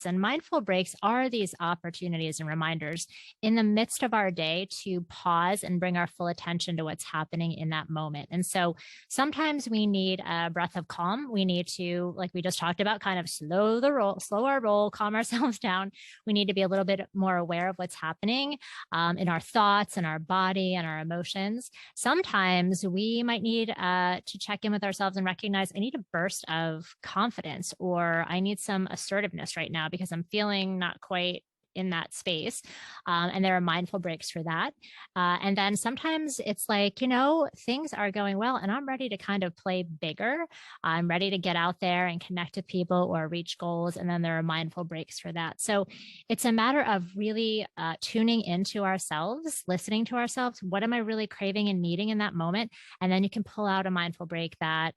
And mindful breaks are these opportunities and reminders in the midst of our day to pause and bring our full attention to what's happening in that moment. And so sometimes we need a breath of calm. We need to, like we just talked about, kind of slow our roll, calm ourselves down. We need to be a little bit more aware of what's happening in our thoughts and our body and our emotions. Sometimes we might need to check in with ourselves and recognize I need a burst of confidence, or I need some assertiveness right now because I'm feeling not quite in that space. And there are mindful breaks for that. And then sometimes it's like, things are going well and I'm ready to kind of play bigger. I'm ready to get out there and connect with people or reach goals. And then there are mindful breaks for that. So it's a matter of really tuning into ourselves, listening to ourselves. What am I really craving and needing in that moment? And then you can pull out a mindful break that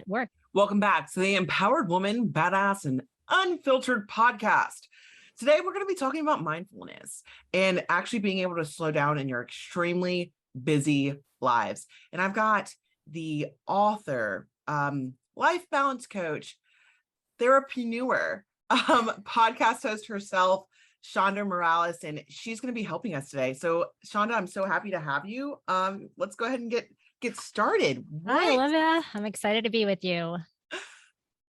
works. Welcome back to the Empowered Woman, Badass, and Unfiltered podcast. Today, we're going to be talking about mindfulness and actually being able to slow down in your extremely busy lives. And I've got the author, life balance coach, Therapreneur, podcast host herself, Shonda Moralis, and she's going to be helping us today. So, Shonda, I'm so happy to have you. Let's go ahead and get started. Hi, Olivia. I'm excited to be with you.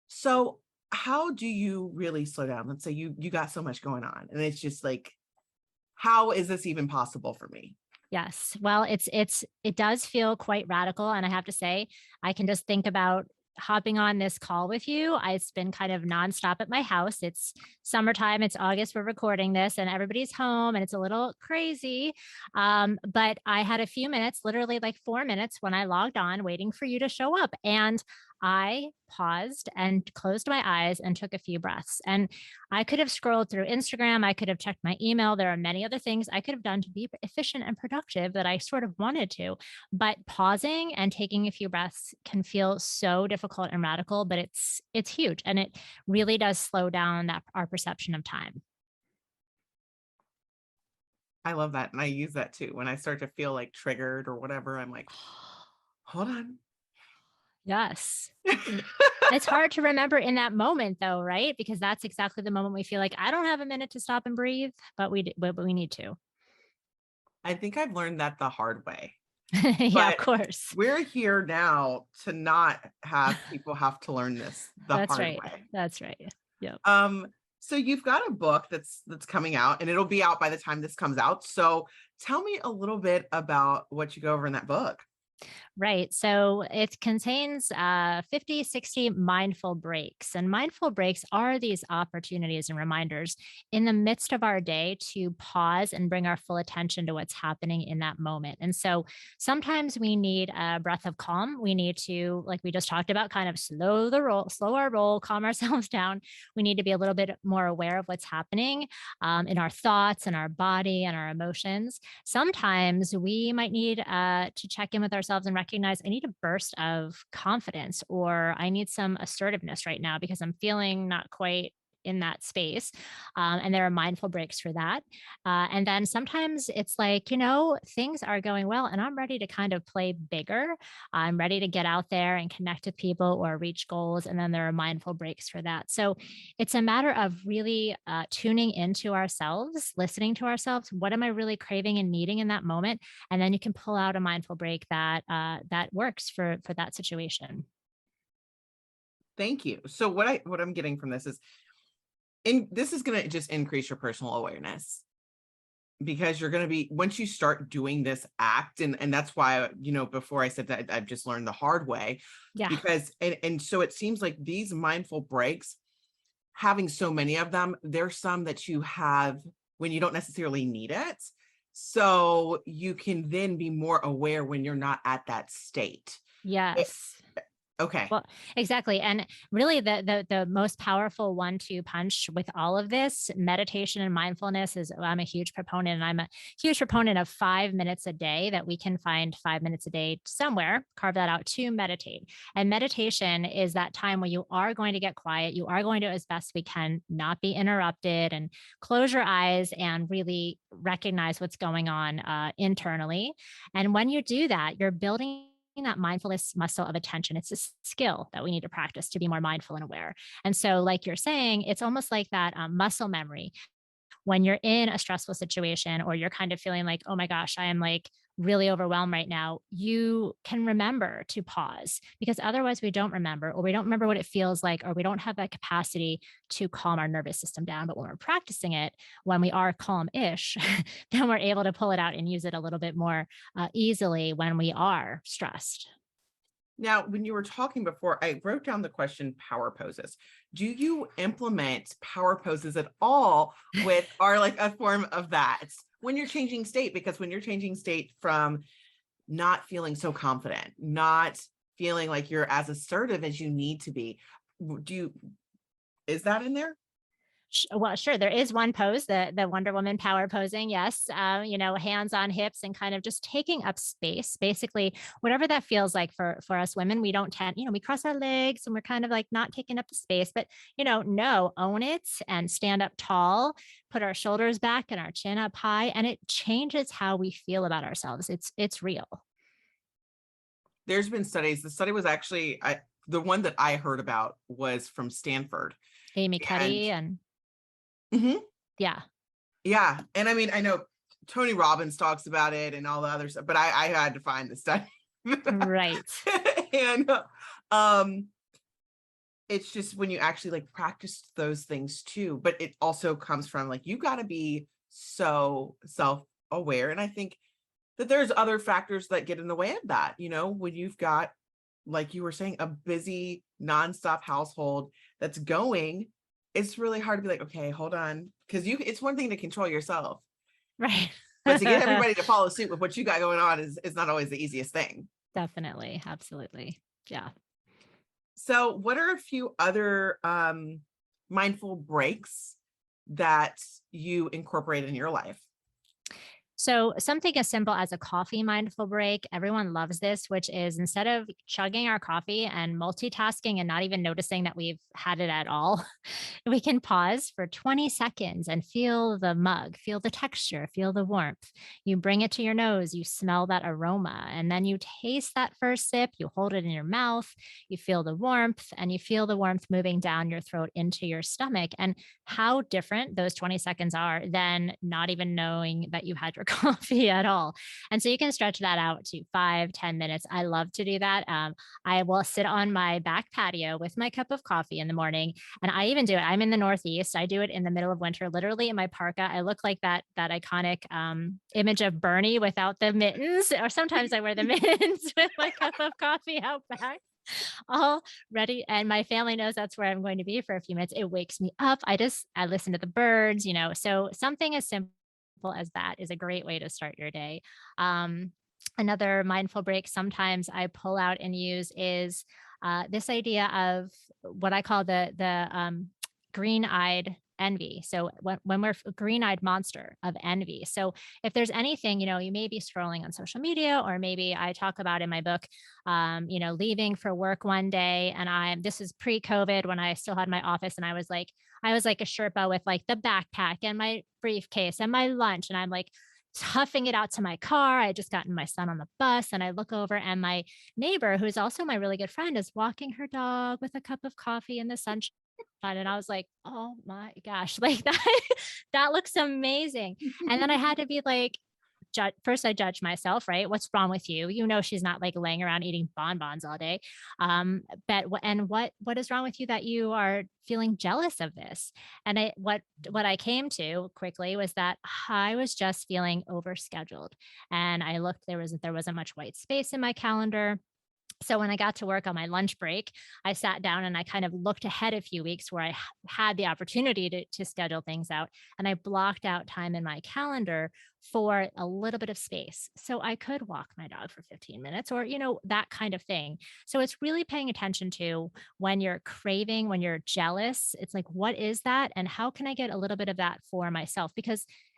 So how do you really slow down? Let's say you got so much going on and it's just like, how is this even possible for me? Yes. Well, it does feel quite radical. And I have to say, I can just think about hopping on this call with you. It's been kind of nonstop at my house. It's summertime. It's August. We're recording this and everybody's home and it's a little crazy. But I had a few minutes, literally like 4 minutes when I logged on waiting for you to show up. And I paused and closed my eyes and took a few breaths. And I could have scrolled through Instagram. I could have checked my email. There are many other things I could have done to be efficient and productive that I sort of wanted to. But pausing and taking a few breaths can feel so difficult and radical, but it's huge. And it really does slow down our perception of time. I love that. And I use that too. When I start to feel like triggered or whatever, I'm like, hold on. Yes. It's hard to remember in that moment though, right? Because that's exactly the moment we feel like I don't have a minute to stop and breathe, but we need to. I think I've learned that the hard way. Yeah, of course. We're here now to not have people have to learn this That's hard right. way. That's right. Yep. So you've got a book that's coming out and it'll be out by the time this comes out. So tell me a little bit about what you go over in that book. Right. So it contains 50, 60 mindful breaks. And mindful breaks are these opportunities and reminders in the midst of our day to pause and bring our full attention to what's happening in that moment. And so sometimes we need a breath of calm. We need to, like we just talked about, kind of slow our roll, calm ourselves down. We need to be a little bit more aware of what's happening in our thoughts and our body and our emotions. Sometimes we might need to check in with ourselves and recognize I need a burst of confidence, or I need some assertiveness right now because I'm feeling not quite in that space. And there are mindful breaks for that. And then sometimes it's like, things are going well and I'm ready to kind of play bigger. I'm ready to get out there and connect with people or reach goals. And then there are mindful breaks for that. So it's a matter of really tuning into ourselves, listening to ourselves. What am I really craving and needing in that moment? And then you can pull out a mindful break that works for that situation. Thank you. So what I'm getting from this is, this is going to just increase your personal awareness, because you're going to be, once you start doing this act, and that's why, before I said that I've just learned the hard way, because, and so it seems like these mindful breaks, having so many of them, there's some that you have when you don't necessarily need it. So you can then be more aware when you're not at that state. Yes. Okay. Well, exactly. And really the most powerful 1-2 punch with all of this meditation and mindfulness is, I'm a huge proponent, and I'm a huge proponent of 5 minutes a day, that we can find 5 minutes a day somewhere, carve that out to meditate. And meditation is that time where you are going to get quiet. You are going to, as best we can, not be interrupted, and close your eyes and really recognize what's going on internally. And when you do that, you're building that mindfulness muscle of attention. It's a skill that we need to practice to be more mindful and aware. And so, like you're saying, it's almost like that muscle memory when you're in a stressful situation or you're kind of feeling like, oh my gosh, I am like really overwhelmed right now, you can remember to pause because otherwise we don't remember, or we don't remember what it feels like, or we don't have that capacity to calm our nervous system down. But when we're practicing it, when we are calm ish, then we're able to pull it out and use it a little bit more easily when we are stressed. Now, when you were talking before, I wrote down the question power poses. Do you implement power poses at all with, or like a form of that when you're changing state? Because when you're changing state from not feeling so confident, not feeling like you're as assertive as you need to be, do you, is that in there? Well, sure. There is one pose, the Wonder Woman power posing. Yes, hands on hips and kind of just taking up space. Basically, whatever that feels like for us women, we don't tend, we cross our legs and we're kind of like not taking up the space. But no, own it and stand up tall, put our shoulders back and our chin up high, and it changes how we feel about ourselves. It's real. There's been studies. The study was actually, the one that I heard about was from Stanford. Amy And Cuddy and Mhm. yeah, Yeah, and I mean, I know Tony Robbins talks about it and all the other stuff, but I had to find the study. right. And um it's just when you actually like practice those things too, but it also comes from like you got to be so self-aware. And I think that there's other factors that get in the way of that, when you've got, like you were saying, a busy nonstop household that's going, it's really hard to be like, okay, hold on, because it's one thing to control yourself, Right. but to get everybody to follow suit with what you got going on is not always the easiest thing. Definitely. Absolutely. Yeah. So what are a few other mindful breaks that you incorporate in your life? So, something as simple as a coffee mindful break, everyone loves this, which is instead of chugging our coffee and multitasking and not even noticing that we've had it at all, we can pause for 20 seconds and feel the mug, feel the texture, feel the warmth. You bring it to your nose, you smell that aroma, and then you taste that first sip, you hold it in your mouth, you feel the warmth, and you feel the warmth moving down your throat into your stomach. And how different those 20 seconds are than not even knowing that you had your coffee at all. And so you can stretch that out to 5, 10 minutes. I love to do that. I will sit on my back patio with my cup of coffee in the morning. And I even do it. I'm in the Northeast. I do it in the middle of winter, literally in my parka. I look like that iconic image of Bernie without the mittens, or sometimes I wear the mittens with my cup of coffee out back, all ready. And my family knows that's where I'm going to be for a few minutes. It wakes me up. I listen to the birds, So something as simple as that is a great way to start your day. Another mindful break sometimes I pull out and use is this idea of what I call the green-eyed envy. So when we're a green-eyed monster of envy. So if there's anything, you may be scrolling on social media, or maybe I talk about in my book, leaving for work one day, and this is pre-COVID when I still had my office, and I was like a Sherpa with like the backpack and my briefcase and my lunch, and I'm like toughing it out to my car. I had just gotten my son on the bus, and I look over, and my neighbor, who's also my really good friend, is walking her dog with a cup of coffee in the sunshine. And I was like, oh my gosh, like that, that looks amazing. And then I had to be like, first I judged myself, right? What's wrong with you? She's not like laying around eating bonbons all day. But what is wrong with you that you are feeling jealous of this? And what I came to quickly was that I was just feeling overscheduled. And I looked, there wasn't much white space in my calendar. So when I got to work on my lunch break, I sat down and I kind of looked ahead a few weeks where I had the opportunity to schedule things out. And I blocked out time in my calendar for a little bit of space. So I could walk my dog for 15 minutes, or, that kind of thing. So it's really paying attention to when you're craving, when you're jealous, it's like, what is that? And how can I get a little bit of that for myself?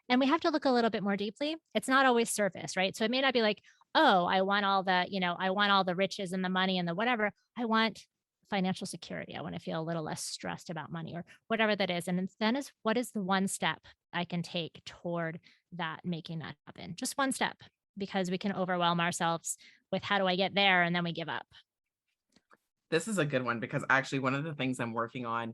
And we have to look a little bit more deeply. It's not always surface, right? So it may not be like, oh, I want all the riches and the money and the whatever. I want financial security. I want to feel a little less stressed about money, or whatever that is. And then what is the one step I can take toward that, making that happen? Just one step, because we can overwhelm ourselves with how do I get there? And then we give up. This is a good one because actually one of the things I'm working on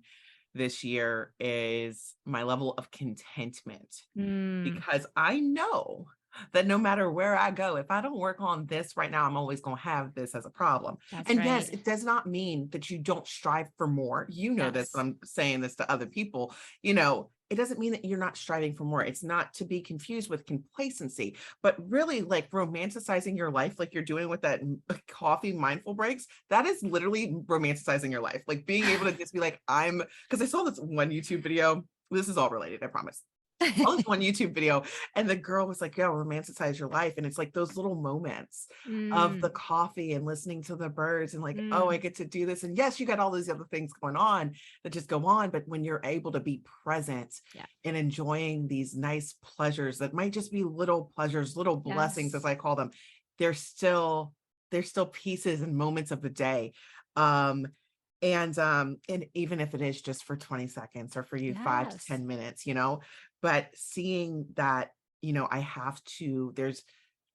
this year is my level of contentment, Mm, because I know that no matter where I go, if I don't work on this right now, I'm always going to have this as a problem. that's And yes, right. it does not mean that you don't strive for more. You know this, but Yes. I'm saying this to other people. It doesn't mean that you're not striving for more. It's not to be confused with complacency, but really like romanticizing your life, like you're doing with that coffee mindful breaks. That is literally romanticizing your life. Like being able to just be like, because I saw this one YouTube video. This is all related, I promise. Saw this one YouTube video, and the girl was like, "Yo, romanticize your life." And it's like those little moments of the Mm, coffee and listening to the birds and like, oh, I mm, get to do this. And yes, you got all these other things going on that just go on. But when you're able to be present yeah. and enjoying these nice pleasures that might just be little pleasures, little blessings, as Yes. I call them, they're still pieces and moments of the day. Um, and even if it is just for 20 seconds or for you 5 to Yes. 10 minutes, but seeing that, I have to,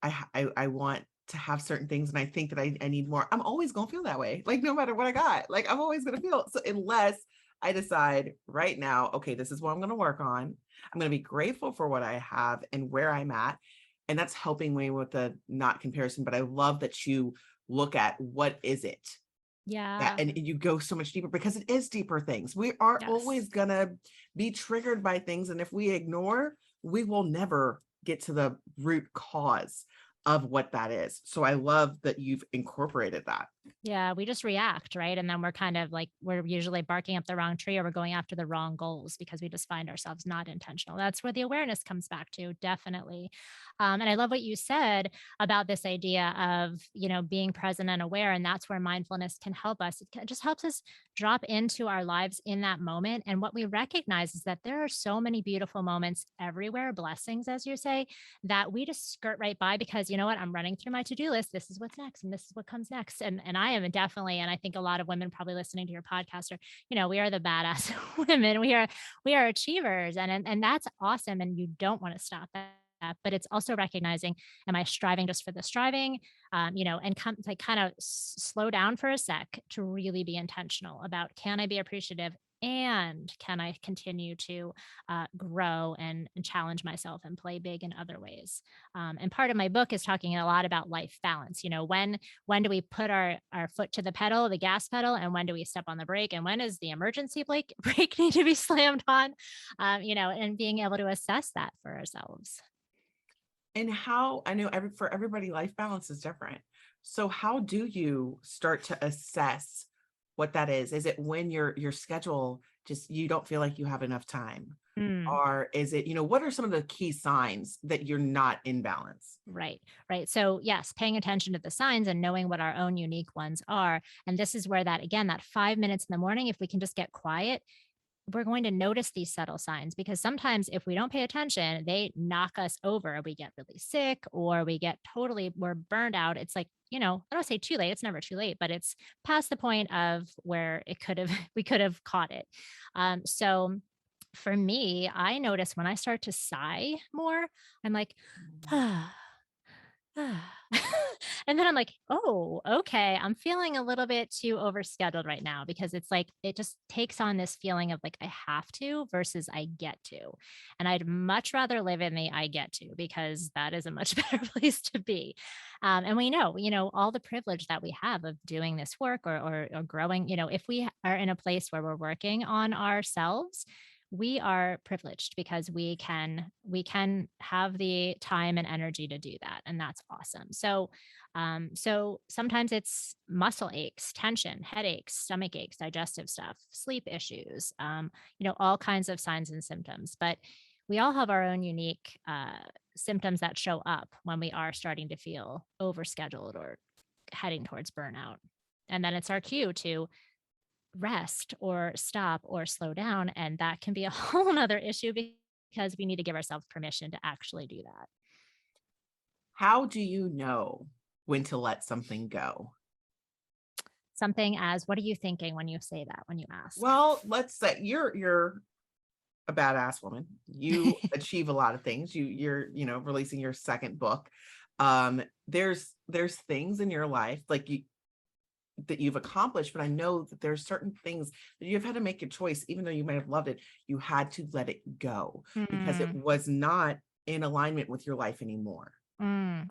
I want to have certain things, and I think that I need more. I'm always gonna feel that way. Like no matter what I got, like I'm always gonna feel so, unless I decide right now, okay, this is what I'm gonna work on. I'm gonna be grateful for what I have and where I'm at. And that's helping me with the not comparison. But I love that you look at what is it that, Yeah. and you go so much deeper, because it is deeper things. We are Yes. always gonna be triggered by things, and if we ignore, we will never get to the root cause of what that is. So I love that you've incorporated that. Yeah, we just react, right? And then we're kind of like, we're usually barking up the wrong tree, or we're going after the wrong goals because we just find ourselves not intentional. That's where the awareness comes back to, definitely. And I love what you said about this idea of, being present and aware. And that's where mindfulness can help us. It just helps us drop into our lives in that moment. And what we recognize is that there are so many beautiful moments everywhere, blessings, as you say, that we just skirt right by because you know what, I'm running through my to-do list, this is what's next and this is what comes next. And I am definitely, and I think a lot of women probably listening to your podcast are, we are the badass women. We are achievers, and that's awesome, and you don't want to stop that. But it's also recognizing, am I striving just for the striving? And come like kind of slow down for a sec to really be intentional about, can I be appreciative and can I continue to grow and challenge myself and play big in other ways. And part of my book is talking a lot about life balance. When do we put our foot to the pedal, the gas pedal, and when do we step on the brake, and when is the emergency brake need to be slammed on? And being able to assess that for ourselves. And how, I know for everybody, life balance is different. So how do you start to assess what that is? Is it when your schedule just, you don't feel like you have enough time? Mm. Or is it, what are some of the key signs that you're not in balance? Right, right. So, yes, paying attention to the signs and knowing what our own unique ones are. And this is where that, again, that 5 minutes in the morning, if we can just get quiet, we're going to notice these subtle signs, because sometimes if we don't pay attention, they knock us over. We get really sick, or we're burned out. It's like, I don't say too late. It's never too late, but it's past the point of where we could have caught it. So for me, I notice when I start to sigh more, I'm like, ah, and then I'm like, "Oh, okay. I'm feeling a little bit too overscheduled right now," because it's like it just takes on this feeling of like I have to versus I get to. And I'd much rather live in the I get to, because that is a much better place to be. And we know, all the privilege that we have of doing this work, or growing, if we are in a place where we're working on ourselves, we are privileged because we can have the time and energy to do that, and that's awesome. So sometimes it's muscle aches, tension, headaches, stomach aches, digestive stuff, sleep issues, all kinds of signs and symptoms. But we all have our own unique symptoms that show up when we are starting to feel overscheduled or heading towards burnout. And then it's our cue to rest or stop or slow down. And that can be a whole nother issue, because we need to give ourselves permission to actually do that. How do you know when to let something go? Something as, what are you thinking when you say that, when you ask? Well, let's say you're a badass woman. You achieve a lot of things. You're releasing your second book. There's things in your life like that you've accomplished, but I know that there's certain things that you've had to make a choice, even though you might have loved it, you had to let it go because it Mm. was not in alignment with your life anymore.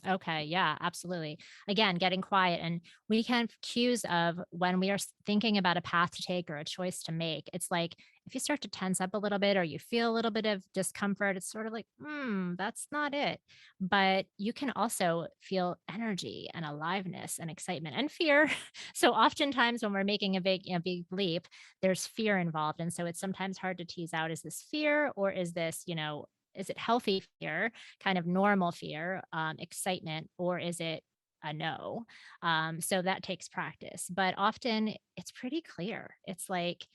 Okay. Yeah, absolutely. Again, getting quiet. And we can have cues of when we are thinking about a path to take or a choice to make. It's like if you start to tense up a little bit or you feel a little bit of discomfort, it's sort of like, that's not it. But you can also feel energy and aliveness and excitement and fear. So oftentimes when we're making a big leap, there's fear involved. And so it's sometimes hard to tease out, is this fear or is this, is it healthy fear, kind of normal fear, excitement, or is it a no? So that takes practice, but often it's pretty clear. It's like,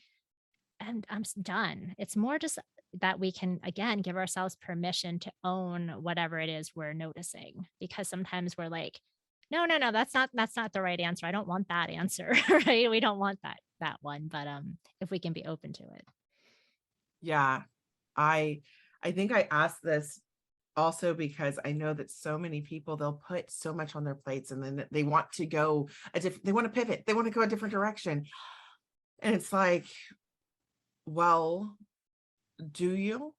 I'm done. It's more just that we can again give ourselves permission to own whatever it is we're noticing, because sometimes we're like, no, no, no, that's not the right answer. I don't want that answer, right? We don't want that one, but if we can be open to it. Yeah. I I think I asked this also because I know that so many people, they'll put so much on their plates and then they want to go they want to pivot, they want to go a different direction. And it's like, well, do you?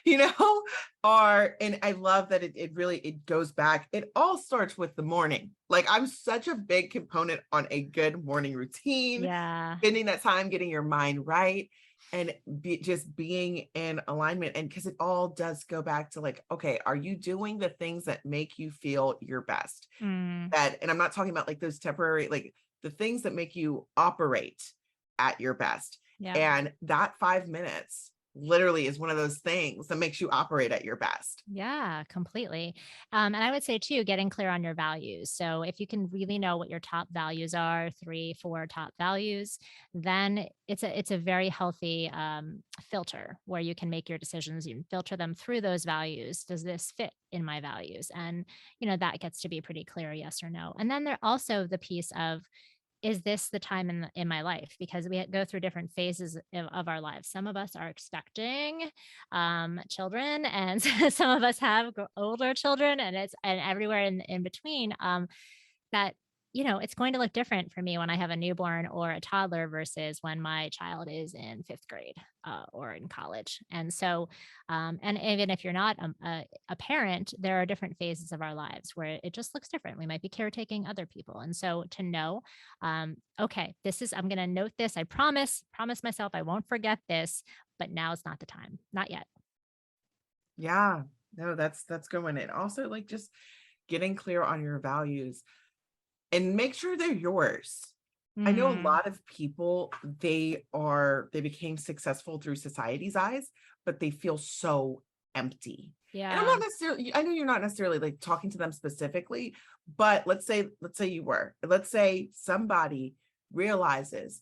You know? Or and I love that it really it goes back. It all starts with the morning. Like I'm such a big component on a good morning routine, Yeah. spending that time getting your mind right and just being in alignment. And because it all does go back to like, okay, are you doing the things that make you feel your best? Mm, That, and I'm not talking about like those temporary, like the things that make you operate at your best. yeah. And that 5 minutes literally is one of those things that makes you operate at your best. Yeah, completely. And I would say too, getting clear on your values. So if you can really know what your top values are, three, four top values, then it's a very healthy filter where you can make your decisions. You can filter them through those values. Does this fit in my values? And that gets to be pretty clear, yes or no. And then there also the piece of, is this the time in my life? Because we go through different phases of our lives. Some of us are expecting children, and some of us have older children, and everywhere in between. That it's going to look different for me when I have a newborn or a toddler versus when my child is in fifth grade or in college. And so, and even if you're not a parent, there are different phases of our lives where it just looks different. We might be caretaking other people, and so to know, okay, I'm going to note this. I promise myself I won't forget this, but now is not the time, not yet. Yeah. No, that's going in. Also, like just getting clear on your values and make sure they're yours. I know a Mm, lot of people, they became successful through society's eyes, but they feel so empty. And I'm yeah. not necessarily, I know you're not necessarily like talking to them specifically, but let's say you were. Let's say somebody realizes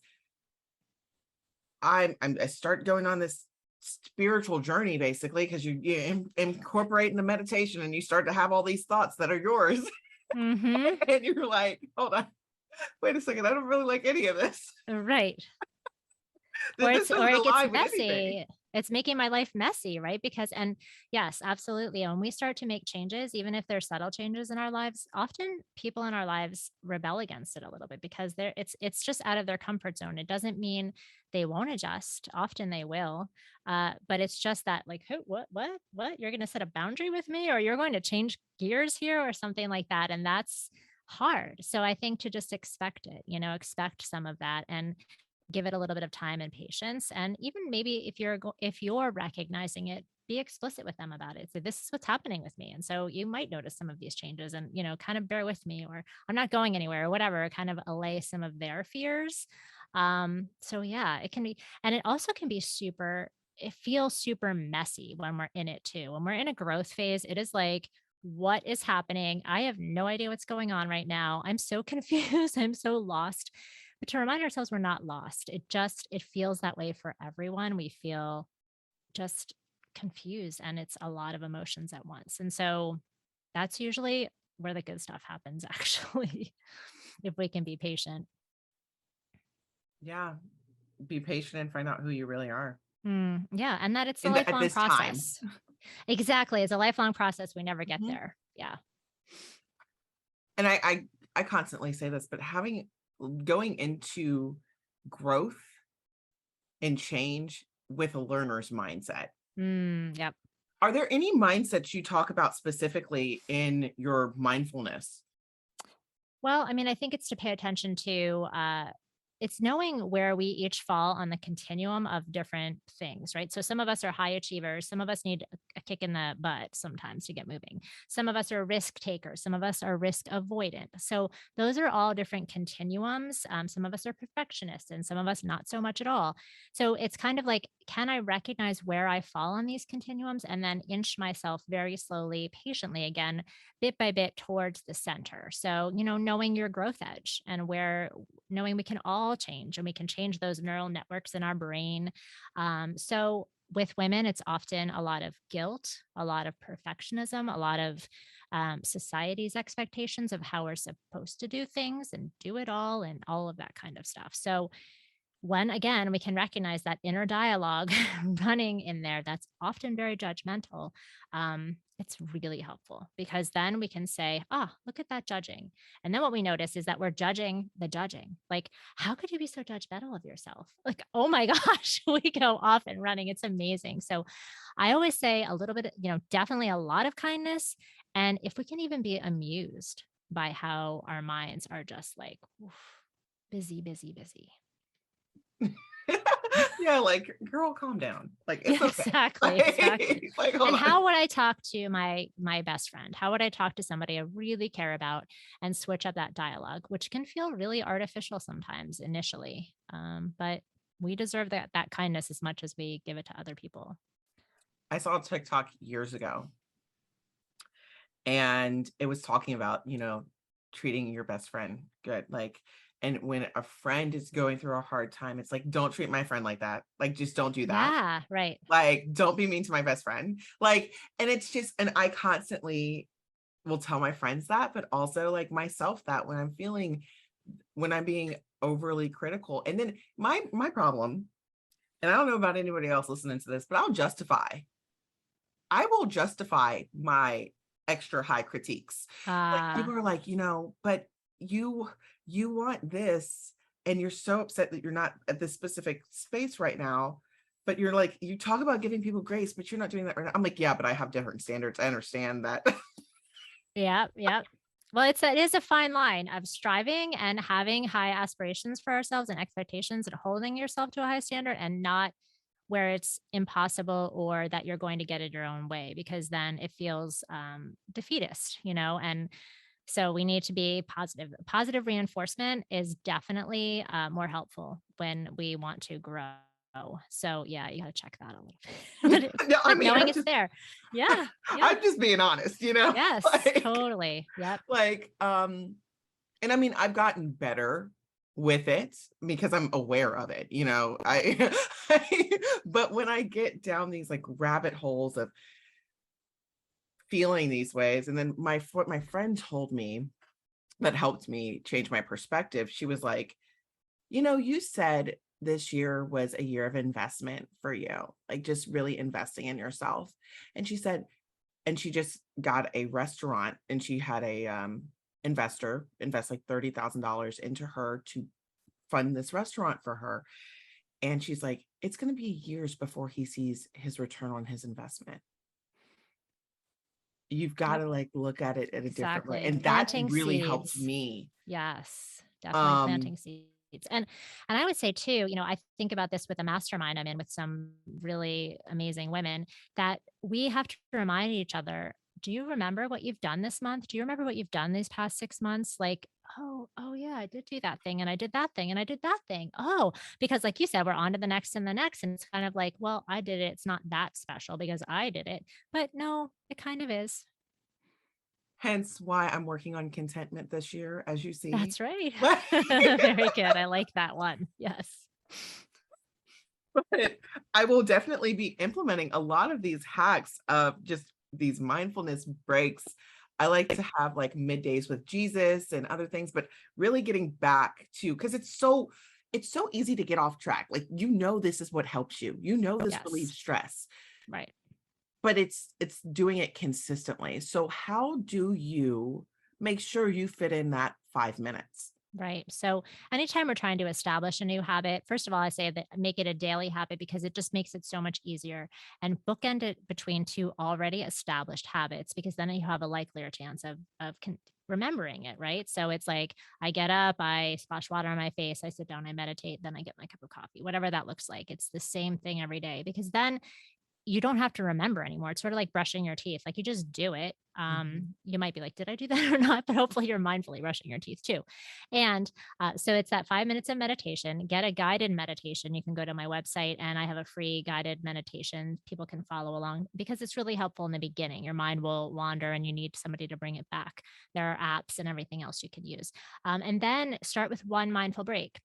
I start going on this spiritual journey basically because you incorporate into meditation and you start to have all these thoughts that are yours. Hmm. And you're like, hold on, wait a second, I don't really like any of this. Right. Or This or doesn't it gets align with anything. messy. It's making my life messy, right? Because and yes, absolutely. When we start to make changes, even if they're subtle changes in our lives, often people in our lives rebel against it a little bit because it's just out of their comfort zone. It doesn't mean they won't adjust. Often they will. But it's just that like, who, what? You're gonna set a boundary with me, or you're going to change gears here or something like that. And that's hard. So I think to just expect it, expect some of that and give it a little bit of time and patience. And even maybe if you're recognizing it, be explicit with them about it. So this is what's happening with me. And so you might notice some of these changes and, kind of bear with me, or I'm not going anywhere or whatever, kind of allay some of their fears. So yeah, it can be, and it also can be it feels super messy when we're in it too. When we're in a growth phase, it is like, what is happening? I have no idea what's going on right now. I'm so confused. I'm so lost. But to remind ourselves we're not lost. It feels that way for everyone. We feel just confused, and it's a lot of emotions at once. And so that's usually where the good stuff happens actually, if we can be patient. Yeah, be patient and find out who you really are Yeah, and that it's a in the, at lifelong this time. process. Exactly. It's a lifelong process. We never get Mhm. there. Yeah. and I constantly say this, but going into growth and change with a learner's mindset. Yep. Are there any mindsets you talk about specifically in your mindfulness? Well, I mean, I think it's to pay attention to it's knowing where we each fall on the continuum of different things, right? So some of us are high achievers, some of us need a kick in the butt sometimes to get moving. Some of us are risk takers, some of us are risk avoidant. So those are all different continuums. Some of us are perfectionists and some of us not so much at all. So it's kind of like, can I recognize where I fall on these continuums and then inch myself very slowly, patiently again, bit by bit towards the center. So, knowing your growth edge and where knowing we can all change and we can change those neural networks in our brain. So with women, it's often a lot of guilt, a lot of perfectionism, a lot of society's expectations of how we're supposed to do things and do it all and all of that kind of stuff. So when again we can recognize that inner dialogue running in there that's often very judgmental, it's really helpful because then we can say, look at that judging. And then what we notice is that we're judging the judging. Like, how could you be so judgmental of yourself? Like, oh my gosh, we go off and running. It's amazing. So I always say a little bit, definitely a lot of kindness. And if we can even be amused by how our minds are just like, oof, busy, busy, busy. Yeah, like, girl, calm down. Like, it's okay. Exactly, exactly. Like, hold And on. how would I talk to my best friend? How would I talk to somebody I really care about and switch up that dialogue, which can feel really artificial sometimes initially. But we deserve that kindness as much as we give it to other people. I saw a TikTok years ago, and it was talking about, treating your best friend good. Like, and when a friend is going through a hard time, it's like, don't treat my friend like that. Like, just don't do that. Yeah, right. Like, don't be mean to my best friend. Like, and it's just, and I constantly will tell my friends that, but also like myself that when I'm being overly critical. And then my problem, and I don't know about anybody else listening to this, but I will justify my extra high critiques. Like, Uh, people are like, but you want this and you're so upset that you're not at this specific space right now. But you're like, you talk about giving people grace, but you're not doing that right now. I'm like, yeah, but I have different standards. I understand that. yeah, yeah. Well, it is a fine line of striving and having high aspirations for ourselves and expectations and holding yourself to a high standard and not where it's impossible or that you're going to get it your own way because then it feels defeatist, and so we need to be positive. Positive reinforcement is definitely more helpful when we want to grow. So yeah, you got to check that a little bit, but, No, I but mean, knowing it's there. Yeah. Yeah. I'm just being honest, Yes, like, totally. Yep. like, and I mean, I've gotten better with it because I'm aware of it, but when I get down these like rabbit holes of feeling these ways, and then what my friend told me that helped me change my perspective, she was like, you said this year was a year of investment for you, like just really investing in yourself. And she said, and she just got a restaurant and she had a investor invest like $30,000 into her to fund this restaurant for her. And she's like, it's going to be years before he sees his return on his investment. You've got Yep. to like look at it in a different way. Exactly. And that Planting really helped seeds. me. Yes, definitely Um, planting seeds. And I would say too, I think about this with a mastermind I'm in with some really amazing women that we have to remind each other, do you remember what you've done this month? Do you remember what you've done these past 6 months? Like, oh yeah, I did do that thing and I did that thing and I did that thing. Oh, because like you said, we're on to the next and the next. And it's kind of like, well, I did it. It's not that special because I did it. But no, it kind of is. Hence why I'm working on contentment this year, as you see. That's right. But, Very good. I like that one. Yes. but I will definitely be implementing a lot of these hacks of just these mindfulness breaks. I like to have like middays with Jesus and other things, but really getting back to, because it's so easy to get off track. Like, this is what helps you. This relieves Yes. stress, Right. but it's doing it consistently. So how do you make sure you fit in that 5 minutes. Right. So anytime we're trying to establish a new habit, first of all, I say that make it a daily habit because it just makes it so much easier, and bookend it between two already established habits, because then you have a likelier chance of remembering it. Right. So it's like I get up, I splash water on my face, I sit down, I meditate, then I get my cup of coffee, whatever that looks like. It's the same thing every day, because then you don't have to remember anymore. It's sort of like brushing your teeth. Like you just do it. Mhm. You might be like, did I do that or not? But hopefully you're mindfully brushing your teeth too. And so it's that 5 minutes of meditation. Get a guided meditation. You can go to my website and I have a free guided meditation. People can follow along because it's really helpful in the beginning. Your mind will wander and you need somebody to bring it back. There are apps and everything else you can use. And then start with one mindful break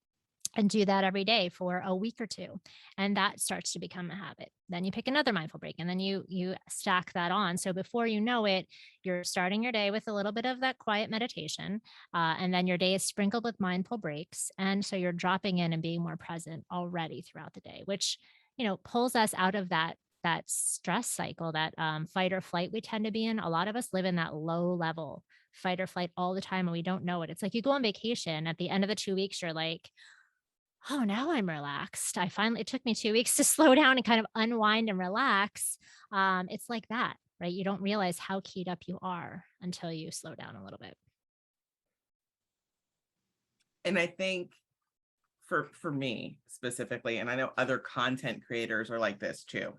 and do that every day for a week or two, and that starts to become a habit. Then you pick another mindful break and then you stack that on, so before you know it, you're starting your day with a little bit of that quiet meditation, and then your day is sprinkled with mindful breaks, and so you're dropping in and being more present already throughout the day, which pulls us out of that stress cycle, that fight or flight we tend to be in. A lot of us live in that low level fight or flight all the time and we don't know it. It's like you go on vacation, at the end of the 2 weeks you're like, oh, now I'm relaxed. It took me 2 weeks to slow down and kind of unwind and relax. It's like that, right? You don't realize how keyed up you are until you slow down a little bit. And I think for me specifically, and I know other content creators are like this too.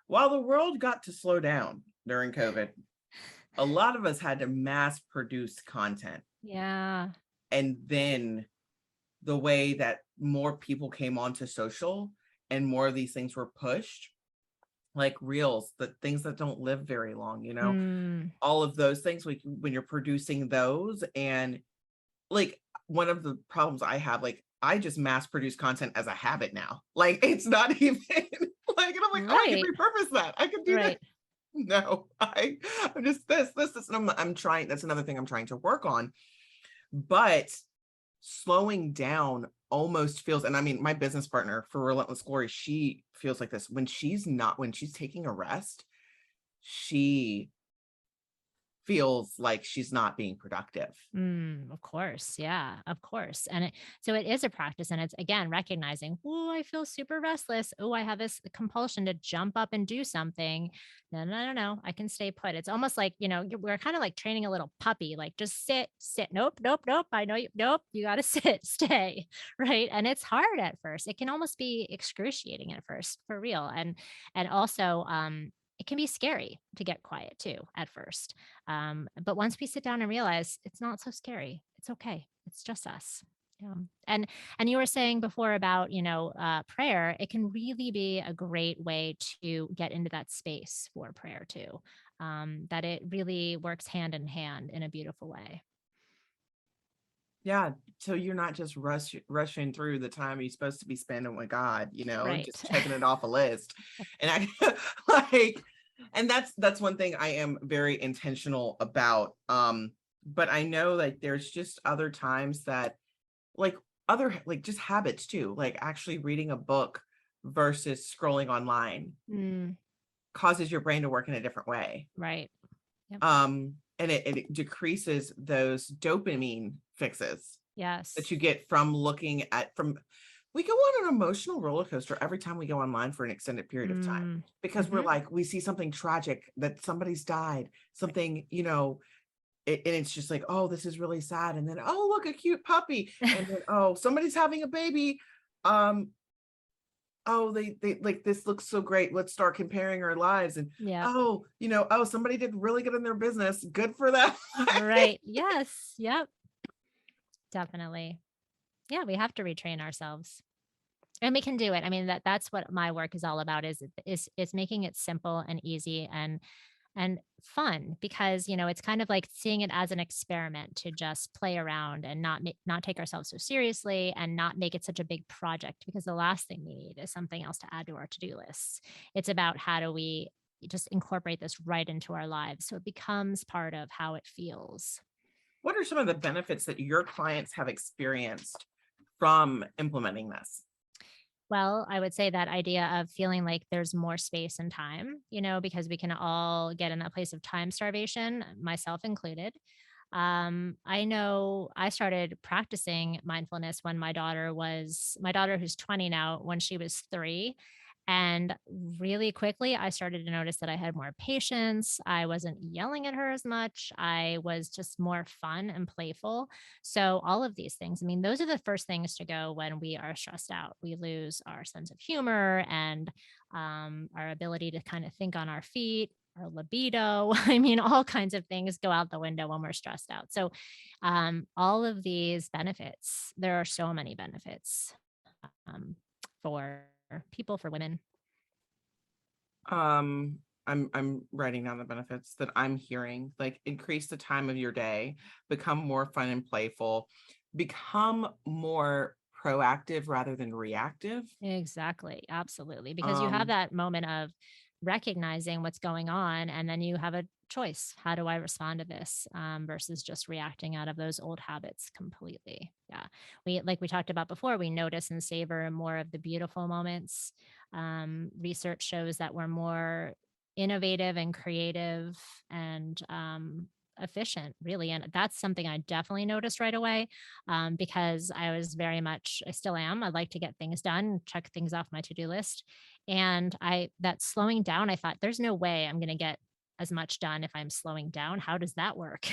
While the world got to slow down during COVID, a lot of us had to mass produce content. Yeah. And then the way that more people came onto social and more of these things were pushed, like reels, the things that don't live very long, Mm, all of those things, like when you're producing those. And like one of the problems I have, like I just mass produce content as a habit now. Like it's not even like, and I'm like, oh, I can right. repurpose that. I can do that. Right. No, I'm just this, and I'm trying. That's another thing I'm trying to work on. But slowing down almost feels, and I mean, my business partner for Relentless Glory, she feels like this when she's taking a rest, she feels like she's not being productive. Of course. Yeah, of course. So it is a practice. And it's again recognizing, oh, I feel super restless. Oh, I have this compulsion to jump up and do something. No, no, no, no. I can stay put. It's almost like, we're kind of like training a little puppy, like just sit, sit. Nope, nope, nope. I know you, nope. You got to sit, stay. Right. And it's hard at first. It can almost be excruciating at first, for real. And also, it can be scary to get quiet too at first. But once we sit down and realize it's not so scary, it's okay. It's just us. Yeah. And you were saying before about prayer. It can really be a great way to get into that space for prayer too. That it really works hand in hand in a beautiful way. Yeah, so you're not just rushing through the time you're supposed to be spending with God, Right. just checking it off a list. And I like, and that's one thing I am very intentional about. But I know like there's just other times that like other like just habits too, like actually reading a book versus scrolling online Mm, causes your brain to work in a different way. right. Yep. And it decreases those dopamine fixes that Yes. you get from looking at from we go on an emotional roller coaster every time we go online for an extended period of time Mm, because we're hmm. like we see something tragic that somebody's died, something, and it's just like, oh, this is really sad, and then oh, look, a cute puppy, and then oh, somebody's having a baby. um oh, they like, this looks so great, let's start comparing our lives, and Yep. oh, oh, somebody did really good in their business, good for them. Right. Yes. Yep. Definitely. Yeah, we have to retrain ourselves. And we can do it. I mean, that's what my work is all about, is making it simple and easy and fun, because, it's kind of like seeing it as an experiment to just play around and not take ourselves so seriously and not make it such a big project, because the last thing we need is something else to add to our to-do lists. It's about how do we just incorporate this right into our lives so it becomes part of how it feels. What are some of the benefits that your clients have experienced from implementing this? Well, I would say that idea of feeling like there's more space and time, because we can all get in that place of time starvation, myself included. I know I started practicing mindfulness when my daughter who's 20 now, when she was 3. And really quickly, I started to notice that I had more patience. I wasn't yelling at her as much. I was just more fun and playful. So, all of these things, I mean, those are the first things to go when we are stressed out. We lose our sense of humor and our ability to kind of think on our feet, our libido. I mean, all kinds of things go out the window when we're stressed out. So, all of these benefits, there are so many benefits um, for people, for women. I'm writing down the benefits that I'm hearing, like increase the time of your day, become more fun and playful, become more proactive rather than reactive. Exactly. Absolutely. Because you have Um, that moment of recognizing what's going on, and then you have a choice. How do I respond to this versus just reacting out of those old habits completely? Yeah. Like we talked about before, we notice and savor more of the beautiful moments. Research shows that we're more innovative and creative and efficient, really. And that's something I definitely noticed right away because I was very much, I still am. I like to get things done, check things off my to do list. And that slowing down, I thought, there's no way I'm going to get as much done if I'm slowing down. How does that work?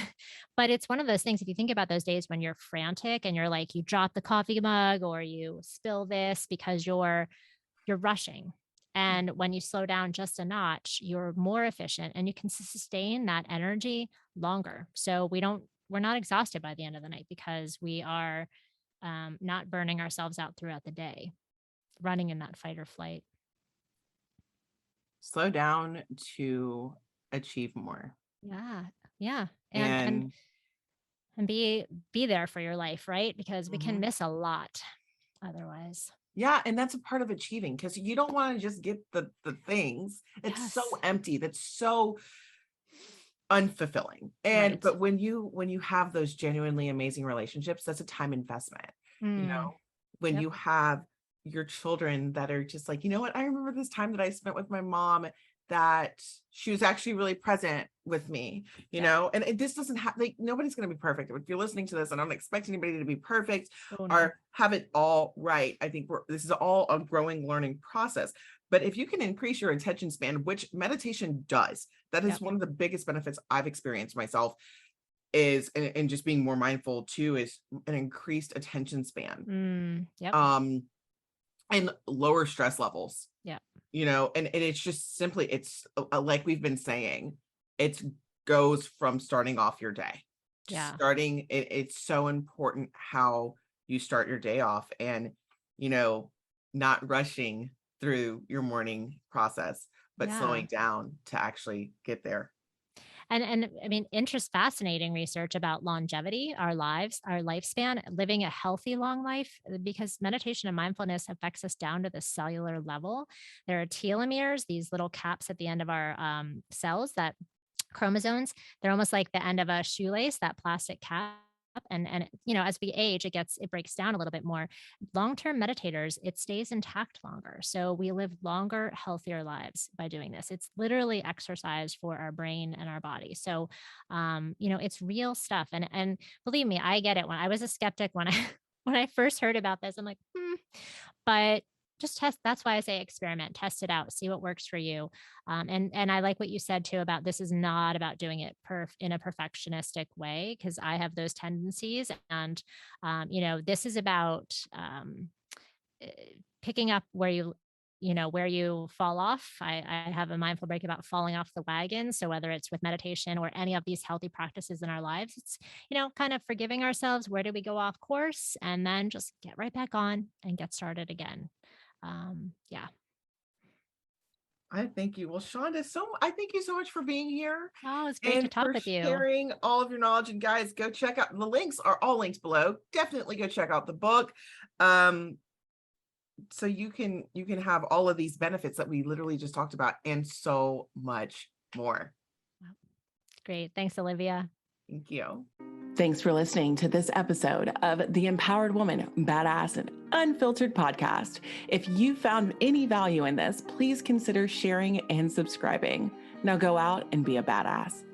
But it's one of those things, if you think about those days when you're frantic and you're like, you drop the coffee mug or you spill this because you're rushing. And when you slow down just a notch, you're more efficient and you can sustain that energy longer. So we're not exhausted by the end of the night because we are not burning ourselves out throughout the day, running in that fight or flight. Slow down to achieve more. Yeah. Yeah. And And be there for your life, right? Because we can mhm. miss a lot otherwise. Yeah, and that's a part of achieving because you don't want to just get the things. It's so Yes. empty. That's so unfulfilling. And Right. but when you have those genuinely amazing relationships, that's a time investment. You Mm, know, when yep. you have your children that are just like, you know what, I remember this time that I spent with my mom that she was actually really present with me, Yeah. and this doesn't have like nobody's going to be perfect. If you're listening to this, and I don't expect anybody to be perfect Oh no. or have it all right. I think this is all a growing learning process. But if you can increase your attention span, which meditation does, that is Yep. one of the biggest benefits I've experienced myself is, and just being more mindful too, is an increased attention span, Yep. um, and lower stress levels, Yep. and it's just simply, it's like we've been saying, it goes from starting off your day. Yeah. It's so important how you start your day off and, you know, not rushing through your morning process, but Yeah. slowing down to actually get there. And I mean, fascinating research about longevity, our lives, our lifespan, living a healthy long life, because meditation and mindfulness affects us down to the cellular level. There are telomeres, these little caps at the end of our cells, that chromosomes, they're almost like the end of a shoelace, that plastic cap. And as we age, it breaks down a little bit more. Long-term meditators, it stays intact longer. So we live longer, healthier lives by doing this. It's literally exercise for our brain and our body. So it's real stuff. And believe me, I get it. When I was a skeptic, when I when I first heard about this, I'm like, but just test. That's why I say experiment, test it out, see what works for you. And I like what you said too about this is not about doing it in a perfectionistic way, because I have those tendencies. And this is about eh, picking up where you fall off. I have a mindful break about falling off the wagon. So whether it's with meditation or any of these healthy practices in our lives, it's kind of forgiving ourselves. Where do we go off course? And then just get right back on and get started again. Yeah. I thank you. Well, Shonda, I thank you so much for being here Oh, it's great to and talk for with you. sharing all of your knowledge. And guys, go check out the links are all links below. Definitely go check out the book. Um, so you can have all of these benefits that we literally just talked about and so much more. Great. Thanks, Olivia. Thank you. Thanks for listening to this episode of the Empowered Woman, Badass and Unfiltered podcast. If you found any value in this, please consider sharing and subscribing. Now go out and be a badass.